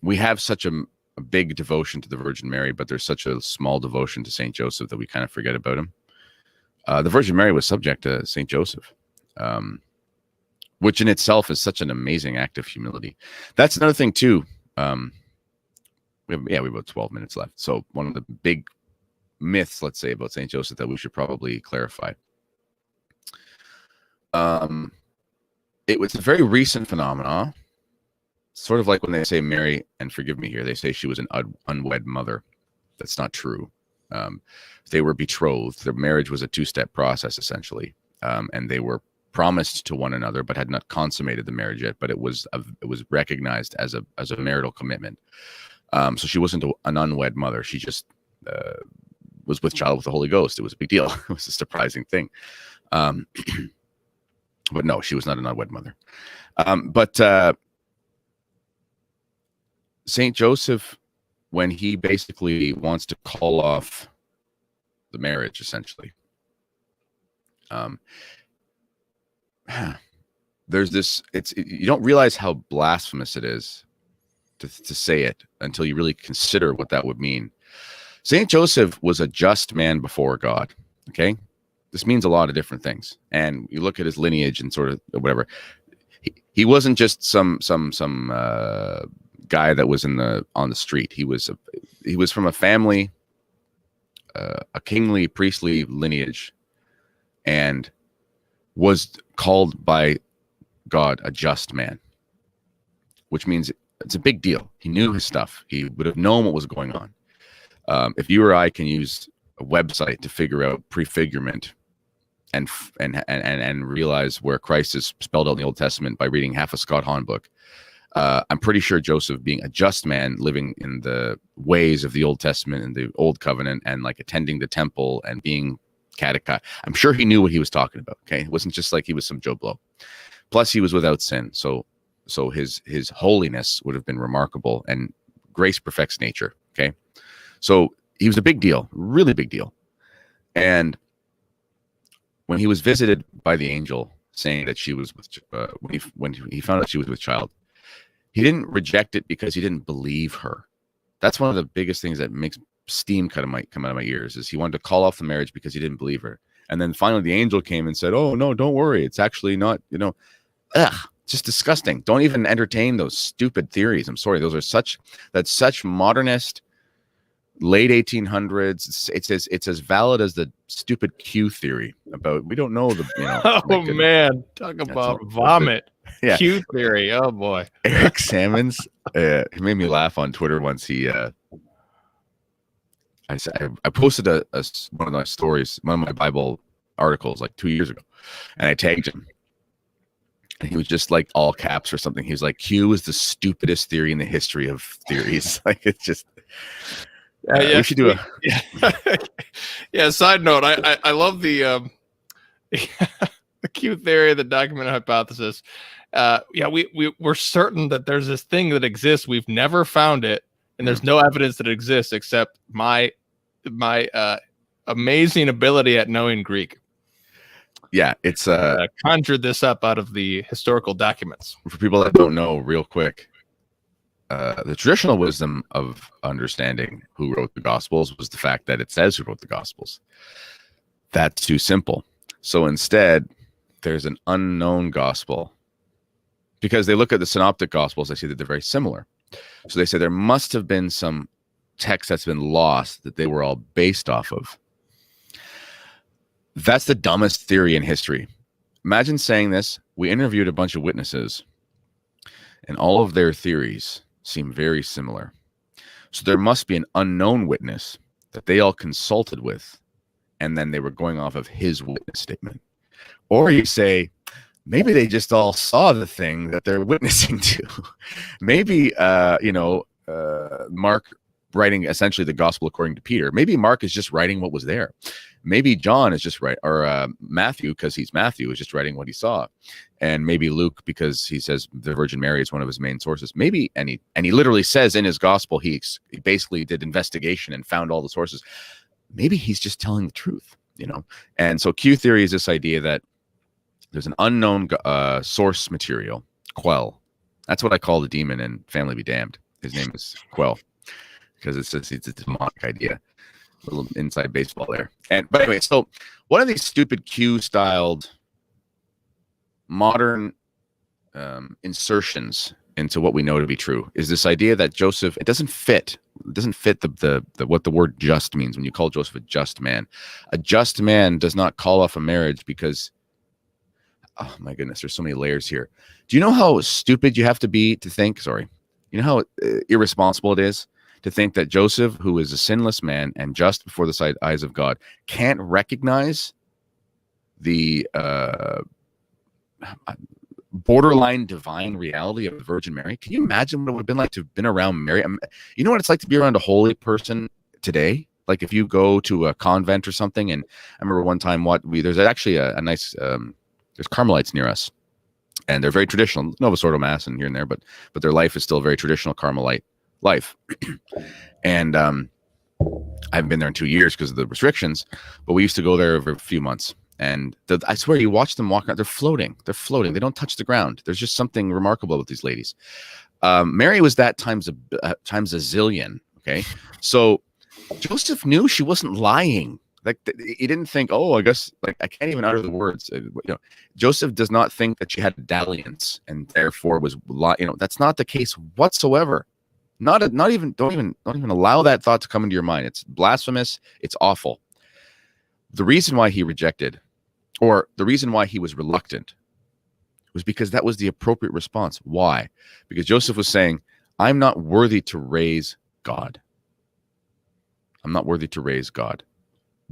we have such a big devotion to the Virgin Mary, but there's such a small devotion to Saint Joseph that we kind of forget about him. The Virgin Mary was subject to Saint Joseph, which in itself is such an amazing act of humility. That's another thing too. We have about 12 minutes left. So one of the big myths, let's say, about Saint Joseph that we should probably clarify. It was a very recent phenomenon, sort of like when they say Mary, and forgive me here, they say she was an unwed mother. That's not true. They were betrothed. Their marriage was a two-step process, essentially, and they were promised to one another, but had not consummated the marriage yet. But it was recognized as a marital commitment. So she wasn't an unwed mother. She just was with child with the Holy Ghost. It was a big deal. It was a surprising thing. But no, she was not an unwed mother. But Saint Joseph, when he basically wants to call off the marriage, essentially, there's this. You don't realize how blasphemous it is to say it until you really consider what that would mean. Saint Joseph was a just man before God. Okay, this means a lot of different things, and you look at his lineage and sort of whatever. He wasn't just some guy that was on the street. He was from a family, a kingly priestly lineage, and was called by God a just man, which means it's a big deal. He knew his stuff. He would have known what was going on. If you or I can use a website to figure out prefigurement and realize where Christ is spelled out in the Old Testament by reading half a Scott Hahn book, I'm pretty sure Joseph, being a just man, living in the ways of the Old Testament and the Old Covenant, and like attending the temple and being catechized, I'm sure he knew what he was talking about. Okay, it wasn't just like he was some Joe Blow. Plus, he was without sin, so his holiness would have been remarkable, and grace perfects nature. Okay, so he was a big deal, really big deal. And when he was visited by the angel, saying that she was with, when he found out she was with child, he didn't reject it because he didn't believe her. That's one of the biggest things that makes steam come out of my ears, is he wanted to call off the marriage because he didn't believe her. And then finally the angel came and said, "Oh no, don't worry. It's actually not, just disgusting. Don't even entertain those stupid theories. I'm sorry. That's such modernist, late 1800s. It's as valid as the stupid Q theory about, we don't know the, oh man, talk about vomit. Yeah. Q theory. Oh boy. Eric Sammons, he made me laugh on Twitter once. I posted one of my stories, one of my Bible articles like 2 years ago, and I tagged him. And he was just like all caps or something. He was like, "Q is the stupidest theory in the history of theories." Like, it's just. We should do Side note: I love the the Q theory, the documented hypothesis. We're certain that there's this thing that exists. We've never found it, and there's no evidence that it exists except my amazing ability at knowing Greek. Yeah, it's conjured this up out of the historical documents. For people that don't know, real quick, the traditional wisdom of understanding who wrote the Gospels was the fact that it says who wrote the Gospels. That's too simple. So instead, there's an unknown gospel, because they look at the synoptic Gospels, they see that they're very similar. So they say there must have been some text that's been lost that they were all based off of. That's the dumbest theory in history. Imagine saying this. We interviewed a bunch of witnesses, and all of their theories seem very similar. So there must be an unknown witness that they all consulted with and then they were going off of his witness statement. Or you say, maybe they just all saw the thing that they're witnessing to. Maybe, Mark writing essentially the gospel according to Peter. Maybe Mark is just writing what was there. Maybe John is just or Matthew, because he's Matthew, is just writing what he saw. And maybe Luke, because he says the Virgin Mary is one of his main sources. Maybe, and he literally says in his gospel, he basically did investigation and found all the sources. Maybe he's just telling the truth, And so Q theory is this idea that there's an unknown source material, Quell. That's what I call the demon in Family Be Damned. His name is Quell, because it's a demonic idea. A little inside baseball there. But anyway, so one of these stupid Q-styled modern insertions into what we know to be true is this idea that Joseph, it doesn't fit the what the word just means when you call Joseph a just man. A just man does not call off a marriage because, oh my goodness, there's so many layers here. Do you know how stupid you have to be to think, you know how irresponsible it is to think that Joseph, who is a sinless man and just before the eyes of God, can't recognize the borderline divine reality of the Virgin Mary? Can you imagine what it would have been like to have been around Mary? You know what it's like to be around a holy person today? Like if you go to a convent or something, and I remember one time there's actually a nice there's Carmelites near us, and they're very traditional, Novus Ordo Mass and here and there, but their life is still very traditional Carmelite life. And I haven't been there in 2 years because of the restrictions, but we used to go there every few months. And I swear, you watch them walk around, they're floating. They don't touch the ground. There's just something remarkable with these ladies. Mary was that times a zillion. Okay, so Joseph knew she wasn't lying. Like, he didn't think, oh, I guess, like, I can't even utter the words. Joseph does not think that she had dalliance and therefore was lying. That's not the case whatsoever. Don't even allow that thought to come into your mind. It's blasphemous. It's awful. The reason why he rejected, or the reason why he was reluctant, was because that was the appropriate response. Why? Because Joseph was saying, I'm not worthy to raise God. I'm not worthy to raise God.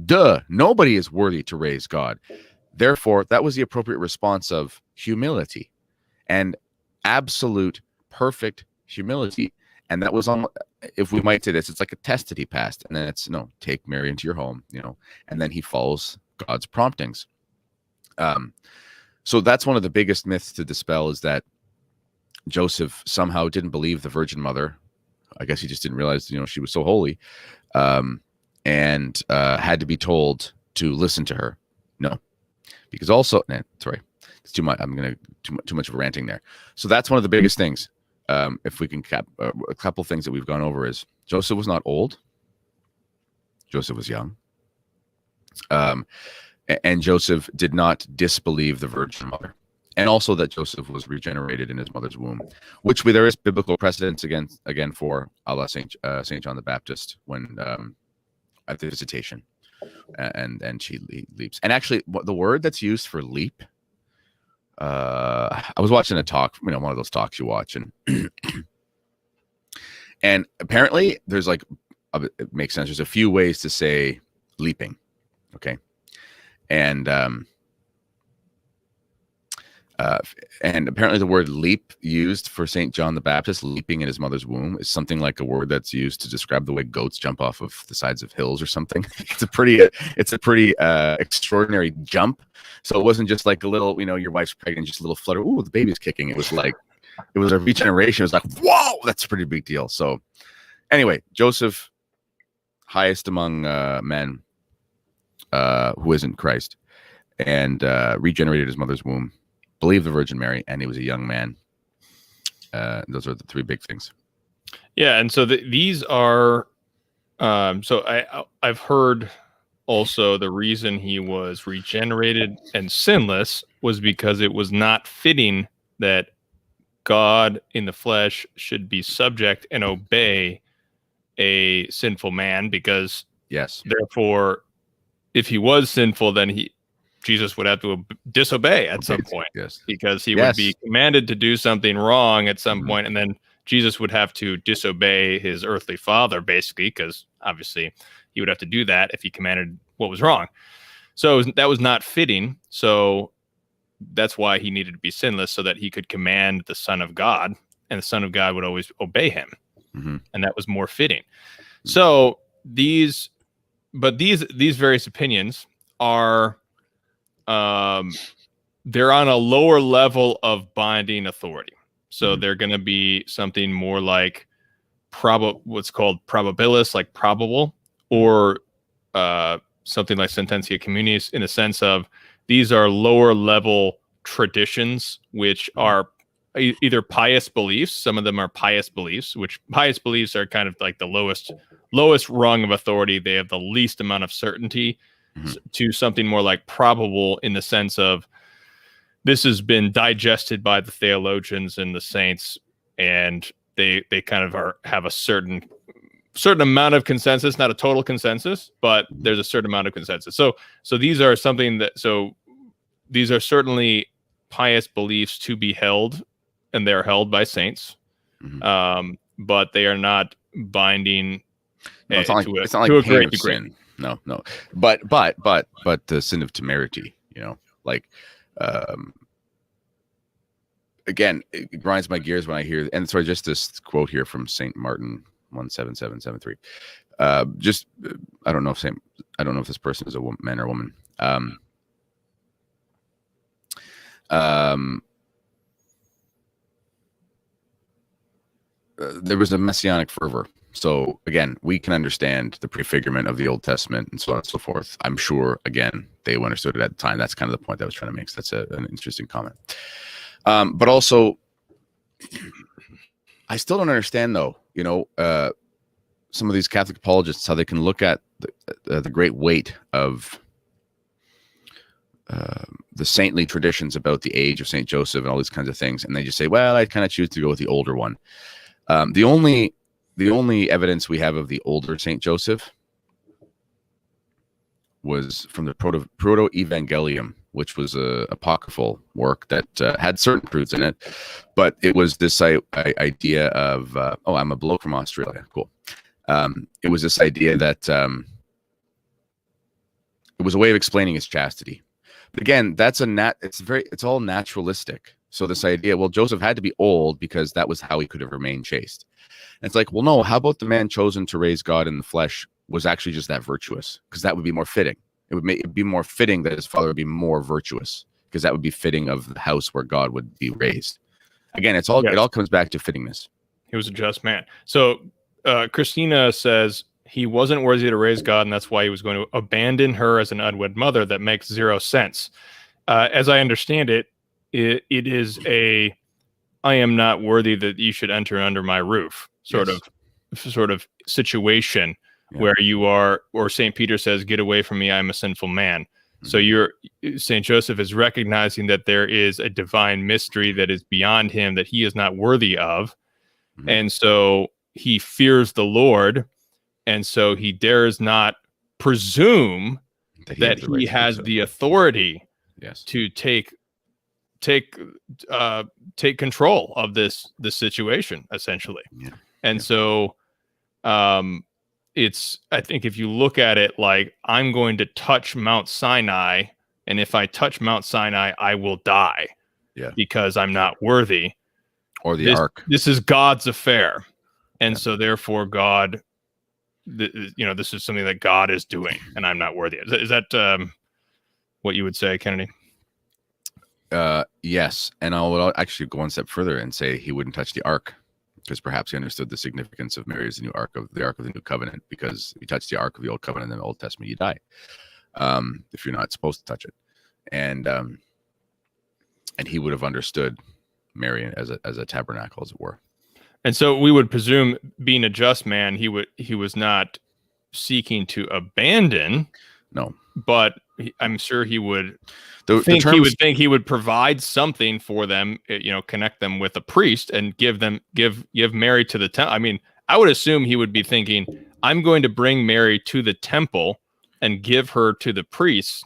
Duh, nobody is worthy to raise God. Therefore, that was the appropriate response of humility and absolute perfect humility. And that was on, if we might say this, it's like a test that he passed. And then it's, take Mary into your home, and then he follows God's promptings. So that's one of the biggest myths to dispel, is that Joseph somehow didn't believe the Virgin Mother. I guess he just didn't realize, she was so holy, and had to be told to listen to her. No, because also, sorry, it's too much. I'm going to too much of a ranting there. So that's one of the biggest things. If we can cap a couple things that we've gone over, is Joseph was not old. Joseph was young. And Joseph did not disbelieve the Virgin Mother. And also that Joseph was regenerated in his mother's womb, which there is biblical precedence again for a la Saint John the Baptist when at the visitation, and she leaps. And actually, the word that's used for leap, I was watching a talk, one of those talks you watch, and apparently there's it makes sense. There's a few ways to say leaping. Okay. And apparently the word leap used for St. John the Baptist, leaping in his mother's womb, is something like a word that's used to describe the way goats jump off of the sides of hills or something. It's a pretty extraordinary jump. So it wasn't just like a little, your wife's pregnant, just a little flutter. Ooh, the baby's kicking. It was a regeneration. It was like, whoa, that's a pretty big deal. So anyway, Joseph, highest among men, who isn't Christ, and regenerated his mother's womb, believed the Virgin Mary, and he was a young man. Those are the three big things. Yeah, and so these are. So I've heard also the reason he was regenerated and sinless was because it was not fitting that God in the flesh should be subject and obey a sinful man, because yes, therefore, if he was sinful, then Jesus would have to disobey at some point, yes, because he would be commanded to do something wrong at some point, and then Jesus would have to disobey his earthly father, basically, because obviously he would have to do that if he commanded what was wrong. So that was not fitting. So that's why he needed to be sinless, so that he could command the Son of God, and the Son of God would always obey him. And that was more fitting. So these various opinions are, they're on a lower level of binding authority. So they're going to be something more like what's called probabilis, like probable, or something like sententia communis, in a sense of these are lower level traditions, which are either pious beliefs. Some of them are pious beliefs, which pious beliefs are kind of like the lowest rung of authority. They have the least amount of certainty, to something more like probable, in the sense of this has been digested by the theologians and the saints, and they kind of have a certain amount of consensus, not a total consensus, but there's a certain amount of consensus. So these are these are certainly pious beliefs to be held, and they're held by saints, but they are not binding. No, it's not like a great degree. Sin. No. But the sin of temerity, like, again, it grinds my gears when I hear, and sorry, just this quote here from Saint Martin 17773. I don't know if this person is a man or woman. There was a messianic fervor. So again, we can understand the prefigurement of the Old Testament and so on and so forth. I'm sure, again, they understood it at the time. That's kind of the point I was trying to make. So that's an interesting comment. But also, I still don't understand, though, some of these Catholic apologists, how they can look at the great weight of the saintly traditions about the age of Saint Joseph and all these kinds of things, and they just say, well, I kind of choose to go with the older one. The only evidence we have of the older Saint Joseph was from the Proto-Evangelium, which was a apocryphal work that had certain truths in it, but it was this idea of I'm a bloke from Australia. Cool. It was this idea that it was a way of explaining his chastity. But again, it's all naturalistic. So this idea, well, Joseph had to be old because that was how he could have remained chaste. And it's like, well, no, how about the man chosen to raise God in the flesh was actually just that virtuous? Because that would be more fitting. It'd be more fitting that his father would be more virtuous, because that would be fitting of the house where God would be raised. Again, it all comes back to fittingness. He was a just man. So Christina says he wasn't worthy to raise God, and that's why he was going to abandon her as an unwed mother. That makes zero sense. As I understand it, it is I am not worthy that you should enter under my roof sort of situation, where you are, or St. Peter says, get away from me, I'm a sinful man. So St. Joseph is recognizing that there is a divine mystery that is beyond him, that he is not worthy of. And so he fears the Lord. And so he dares not presume that he has the authority to take control of this situation, essentially. So I think if you look at it like, I'm going to touch Mount Sinai, and if I touch Mount Sinai, I will die because I'm not worthy. Or the ark. This is God's affair. And so therefore God, this is something that God is doing, and I'm not worthy. Is that what you would say, Kennedy? Yes. And I would actually go one step further and say he wouldn't touch the ark, because perhaps he understood the significance of Mary as the ark of the New Covenant, because you touch the ark of the Old Covenant in the Old Testament, you die. If you're not supposed to touch it. And he would have understood Mary as a tabernacle, as it were. And so we would presume, being a just man, he was not seeking to abandon. No. But I'm sure he would think he would provide something for them, connect them with a priest and give Mary to the temple. I mean, I would assume he would be thinking, I'm going to bring Mary to the temple and give her to the priests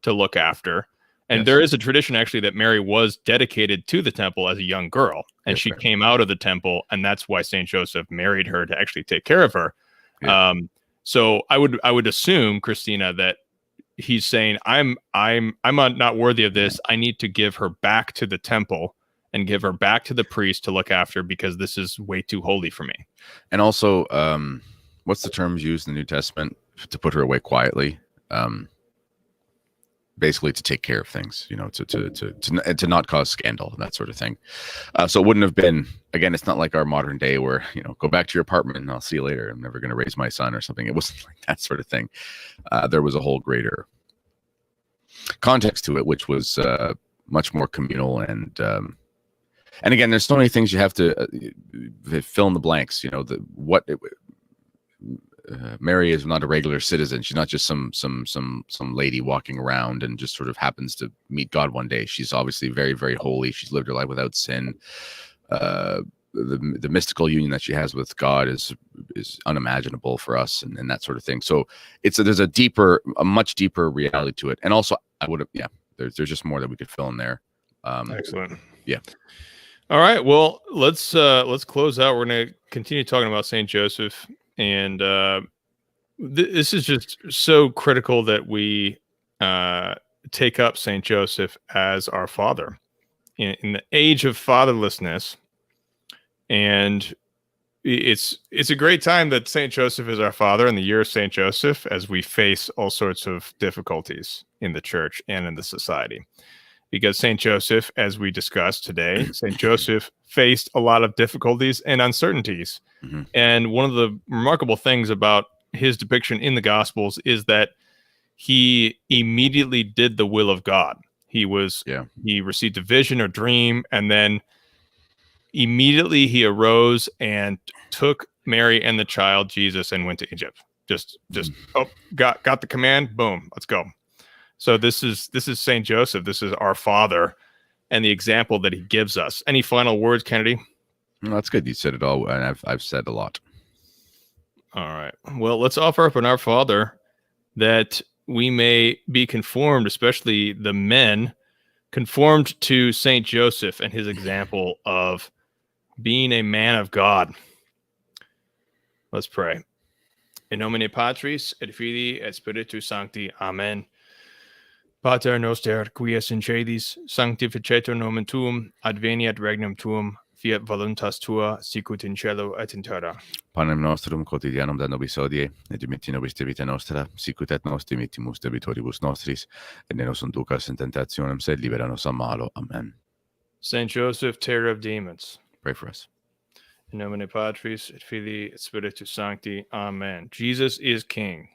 to look after. And there is a tradition, actually, that Mary was dedicated to the temple as a young girl, and she came out of the temple, and that's why St. Joseph married her, to actually take care of her. So I would assume, Christina, that he's saying, I'm not worthy of this. I need to give her back to the temple and give her back to the priest to look after, because this is way too holy for me. And also, what's the terms used in the New Testament to put her away quietly? Basically to take care of things, to not cause scandal, that sort of thing. So it wouldn't have been, again, it's not like our modern day where, go back to your apartment and I'll see you later. I'm never going to raise my son or something. It wasn't like that sort of thing. There was a whole greater context to it, which was much more communal. And again, there's so many things you have to fill in the blanks, Mary is not a regular citizen. She's not just some lady walking around and just sort of happens to meet God one day. She's obviously very, very holy. She's lived her life without sin. The mystical union that she has with God is unimaginable for us, and that sort of thing. So there's a much deeper reality to it. And also, there's just more that we could fill in there. Excellent. Yeah. All right. Well, let's close out. We're going to continue talking about Saint Joseph. And this is just so critical that we take up Saint Joseph as our father in the age of fatherlessness. And it's a great time that Saint Joseph is our father in the year of Saint Joseph, as we face all sorts of difficulties in the church and in the society. Because Saint Joseph, as we discussed today, Saint Joseph faced a lot of difficulties and uncertainties. Mm-hmm. And one of the remarkable things about his depiction in the Gospels is that he immediately did the will of God. He received a vision or dream, and then immediately he arose and took Mary and the child Jesus and went to Egypt. Got the command, boom, let's go. So this is Saint Joseph. This is our father and the example that he gives us. Any final words, Kennedy? No, that's good. You said it all, and I've said a lot. All right. Well, let's offer up in our Father that we may be conformed, especially the men, conformed to Saint Joseph and his example of being a man of God. Let's pray. In nomine Patris et Filii et Spiritus Sancti. Amen. Pater noster, qui es in caelis, sanctificetur nomen tuum, adveniat regnum tuum, fiat voluntas tua, sicut in cielo et in terra. Panem nostrum quotidianum da nobis hodie, et dimitti nobis debita nostra, sicut et nos dimittimus debitoribus nostris, et ne nos inducas in tentationem, sed libera nos a malo. Amen. Saint Joseph, terror of demons, pray for us. In nomine Patris et Filii et Spiritus Sancti. Amen. Jesus is King.